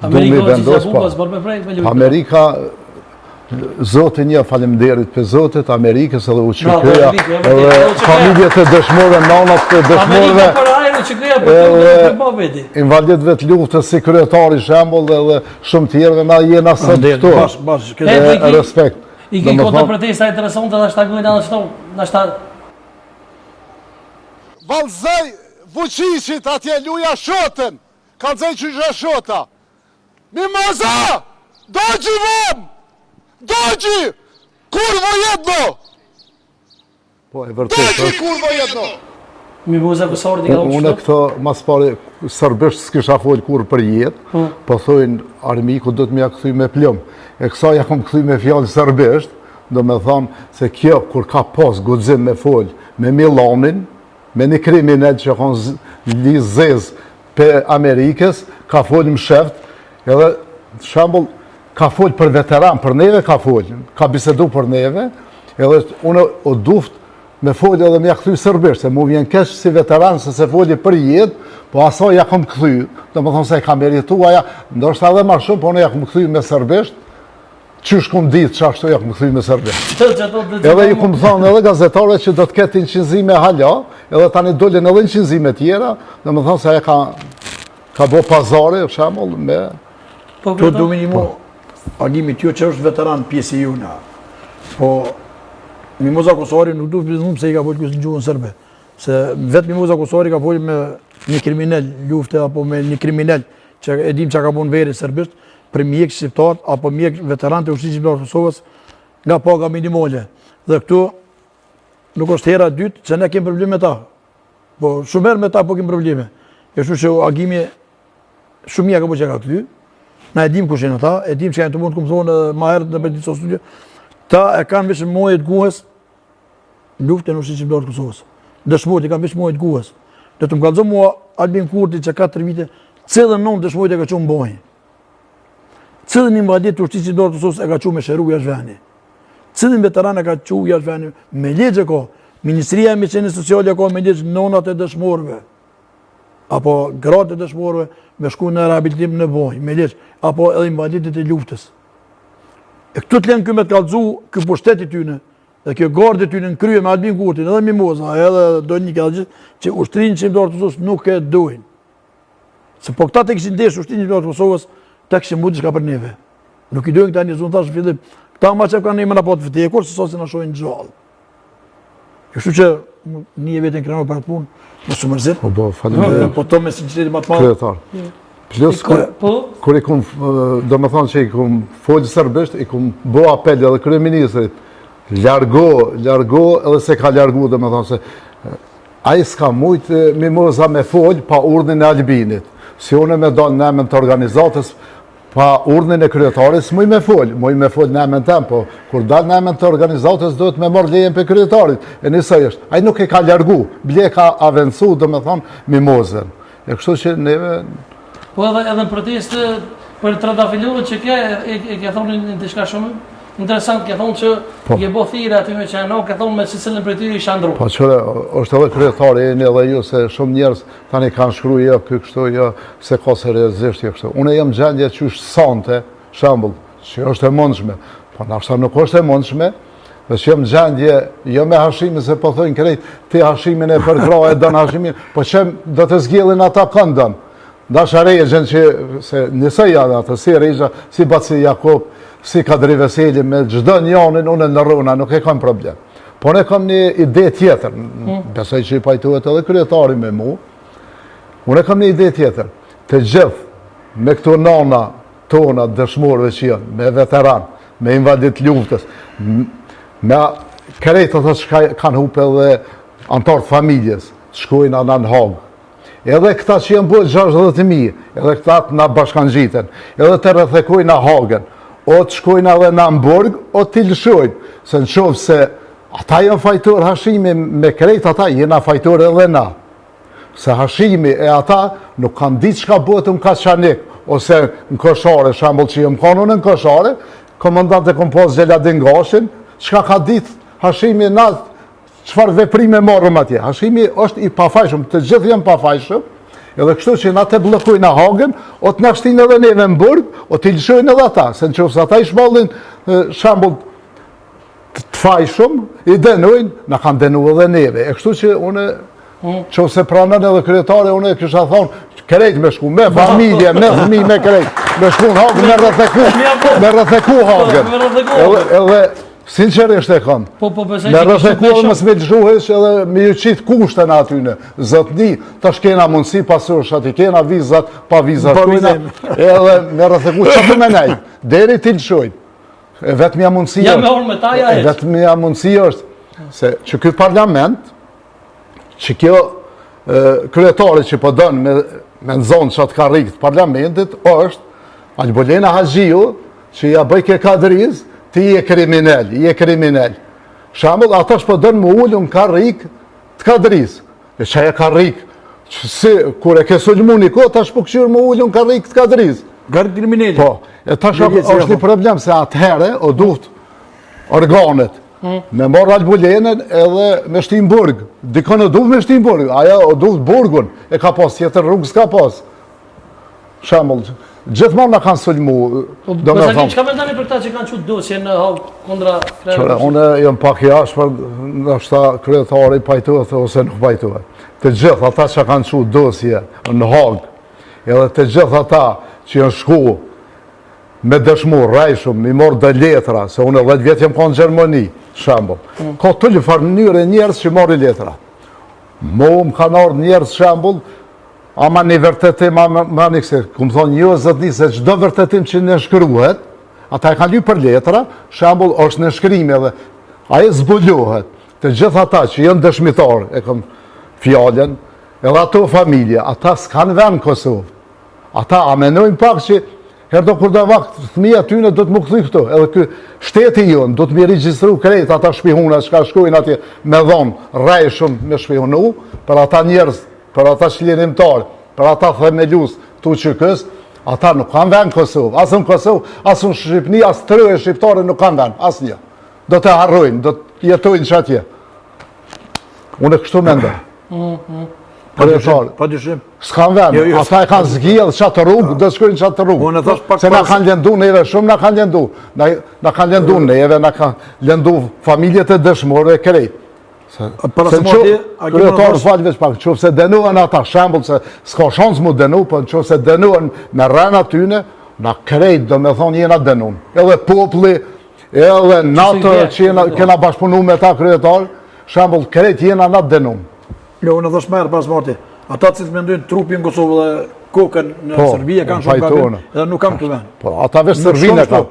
dumi vendos Amerika, Zotin një faleminderit për Zotit, Amerikës edhe UÇK-ja, edhe familjet e dëshmorëve, nanat të dëshmorëve, invalidëve të luftës si kryetari shembull edhe shumë tjerëve na jena sot këtu. Respekt. I ke kontra protesta interesante da shtagojnë edhe shto, Valzaj Vučićit atje luja shotën, kanë zej që shë shota. Mimoza! Dođi vam! Dođi! Kurvo jedno! Po e vërtet. Dođi kurvo jedno! Mimoza Kosori ka unë këto mas pari serbisht s'kisha fol kur për jetë, po thojnë armiku do të m'ja kthy me plum. E kësa ja kom kthy me fjalë serbisht, do me thonë se kjo kur ka pas guxim me fol me Milanin, me një kriminal që kanë lizez për Amerikës, ka fol më sheft, edhe shembull ka fol për veteran, për neve ka fol, ka bisedu për neve, edhe unë o duft me fol edhe me ja kthy serbisht, se mu vjen keq si veteran se se foli për jetë, po aso ja kom kthy, do me thonë se ka merituaja, ndoshta edhe ma shumë, po unë ja kom kthy me serbisht, qysh kom ditë që ashtu ja kom kthy me serbisht. Edhe ju kom thonë edhe gazetare që do të ketë inqinzime hala, edhe tani dolin edhe inqinzime tjera, do me thonë se aja ka bo pazare, shembull, me... Të du minimu, agimi tjo që është veteran pjesë i juna, po Mimoza Kosori nuk du përzum se i ka folë kësë në gjuhën sërbe, se vetë Mimoza Kosori ka folë me një kriminal lufte, apo me një kriminal që e dim që ka bon veri sërbisht, për mjek shqiptar, apo mjek veteran të ushtrisë shqiptar Kosovës, nga paga minimale. Dhe këtu nuk është hera dytë që ne kemë probleme me ta, po shumë herë me ta po kemë probleme. E shu që agimi shumë mjeka po që ka këty, na e dim kushin ata, e dim që janë të mund të këmë thonë ma herët në përditë së studio, ta e kanë vishë mojët guhes luft e në ushtrisë shqiptar Kosovës. Dëshmojt e kanë vishë mojët guhes. Dhe të më kalëzë mua Albin Kurti që 4 vite, cëllën non dëshmojt e ka që më bojnë. Cëllën invadit të ushtrisë shqiptar Kosovës e ka që me shëru jashtë veni. Cëllën veteran e ka që jashtë veni. Me legje ko, Ministria e Miceni Sociale ka me legje nonat e dëshmorëve, apo gratë e dëshmorëve me shku në rehabilitim në bojnë, me legje, apo edhe invaditit e luftës. E këtu të lenë këmë të kalëzu këtë pushtetit tyne, dhe kjo gardit tyne në krye me Albin Kurtin, edhe Mimoza, edhe do një këtë gjithë, që ushtrinë shqiptar të Kosovës nuk e dojnë. Se po këta të këshin desh ushtrinë shqiptar të Kosovës, të këshin mudi shka për neve. Nuk i dojnë këta një zonë thashë fillim, këta ma që kanë një më në po të vëtekur, se sosin në shojnë gjallë. Kështu që një vetin krenor për atë punë, më së mërzit, po to me sinceritetin më të madh. Plus, kur i kom, do me thonë që i kom folë sërbisht, i kom bo apel edhe kryeministrit, largo edhe se ka largu, do me thonë se a i s'ka mujtë Mimoza me folë pa urdhën e Albinit. Si une me do në emën të organizatës, pa urdhën e kryetaris, muj me folë në emën tem, po kur dalë në emën të organizatës, do të me morë lejen për kryetarit. E njësaj është, a i nuk e ka largu, bile ka avencu, do me thonë, Mimozën. E kështu që neve... Po edhe në protestë për trëndafilohet që e ke thonë në të shka shumë interesant, ke thonë që je bo thire aty me që e no, ke thonë me si cilën për ty i shandru. Po qëre, është edhe kryetari e një dhe ju, se shumë njerës tani kanë shkru jo, kështu jo, se ka seriozisht jo kështu. Unë jam gjendje që është sante, shambull, që është e mundshme, po nashta nuk është e mundshme, dhe që jam gjendje, jo me hashimin, se po thojnë krejt, ti hashimin e përkra e dënë hashimin, po që do të zgjellin ata këndën. Dasha Rejgjen që, se njësaj janë atë, si Rejgja, si Baci Jakob, si Kadri Veseli, me gjdo njanin, unë në rruna, nuk e kam problem. Po ne kam një ide tjetër, besoj që i pajtuhet edhe kryetari me mu, unë e kam një ide tjetër, të gjithë, me këto nana tona dëshmorëve që janë, me veteran, me invadit luftës, me krejtë të që kanë hupe edhe antartë familjes, të shkojnë anë në Hagë. Edhe këta që jenë bërë 60.000, edhe këta të nga bashkan gjiten, edhe të rrethekojnë në Hagen, o të shkojnë edhe në Hamburg, o të lëshojnë. Se në qovë se ata jenë fajtor hashimi me krejt, ata jenë fajtor edhe na. Se hashimi e ata nuk kanë ditë që ka bëtë në Kaçanik, ose në Koshare, shambull që jenë kanun në Koshare, komandant e kompoz Gjeladin Gashin, që ka ditë hashimi natë, qëfar veprime marrëm atje. Hashimi është i pafajshëm, të gjithë jenë pafajshëm, Edhe kështu që na të bllokojnë Hagën, o të na shtinë edhe neve në burg, o të lëshojnë edhe ata, se nëse ata i shmallin shembull të fajshëm, i denojnë, na kanë denu edhe neve. E kështu që unë nëse pranon edhe kryetari, unë kisha thonë krejt me shku, me familje, me fëmijë, me krejt, me shku në Hagën, me rrëtheku Hagën. Edhe sinqerisht e kam. Me rrëtheku edhe mësë me lëshuhesh edhe me ju qitë kushtën atyne. Zotni, tash kena mundësi pasurëshat, i kena vizat, pa vizat kujna, edhe me rrëtheku që të menaj, deri t'i lëshojnë. E vetëmja mundësi është, vetëmja mundësi është, se që këtë parlament, që kjo kryetari që po dënë me nëzonë që atë ka rikët parlamentit, është Albolena Haxhiu, që ja bëj ke kadriz, ti je kriminal. Shambull, ata që po dënë më ullë në ka rikë të kadriz. E që e ka rikë, që si, kur e ke sulmu një kohë, ta shpo këshirë më ullë në ka rikë të kadriz. Garë kriminali. Po, e ta është një problem se atëhere o duht organet me marrë Albolenën edhe me shtim burg. Dikon o duht me shtim burg, aja o duht burgun, e ka pas, tjetër rrugë s'ka pas. Shambull, gjithmonë na kanë sulmu. Besakim, çka mendoni për ta që kanë qut dosje në Hagë kundra Kryetarët? Unë jam pak i ashpër, ndoshta kryetari pajtohet ose nuk pajtohet. Të gjithë ata që kanë qut dosje në Hagë, edhe të gjithë ata që janë shku me dëshmu, rajshum, mi morë dhe letra, se unë 10 vjetë jem ka në Gjermani, shambull. Ka të një farë njëre njerës që marë letra. Mo më kanë ardhë njerës shambull, ama një vërtetim, ama një këse, ku më thonë një zëtni, se çdo vërtetim që në shkruhet, ata e kanë ly për letra, shambull është në shkrimi edhe, aje zbulohet. Të gjithë ata që janë dëshmitarë, e kom fjallën, edhe ato familje, ata s'kanë venë Kosovë. Ata amenojnë pak që herdo kur do vakt fëmija tyne do të më këthy këto, edhe kë shteti jonë do të mi regjistru krejt ata shpihuna që ka shkojnë atje me dhomë, rajshëm me shpihunu, për ata njerëz, për ata shlinimtarë, për ata themelus tu qykës, ata nuk kanë venë Kosovë, asë në Kosovë, asë në Shqipni, asë të rëve shqiptare nuk kanë venë, asë një. Do të harrojnë, do të jetojnë që atje. Unë kështu mendoj. Pa dyshim. S'kan venë, ata e kanë zgjellë qatë rrugë, do të shkojnë qatë rrugë. Se na kanë lëndu neve, shumë na kanë lëndu. Na kanë lëndu neve, na kanë lëndu familjet e dëshmorëve krejt. Se kryetarë falë veç pak, qofse dënuan ata, shembull se s'ka shansë mu dënu, po qofse dënuan me rrena tyne, na krejt do me thonë jena dënun. Edhe populli, edhe natë që kena bashkëpunu me ta kryetarë, shembull krejt jena na dënun. Jo, unë dhe shmerë pas marti. Ata cilës me ndojnë trupin Kosovë dhe kokën në Serbia kanë shumë kapin, edhe nuk kam të venë. Ata veç Serbinë e kanë.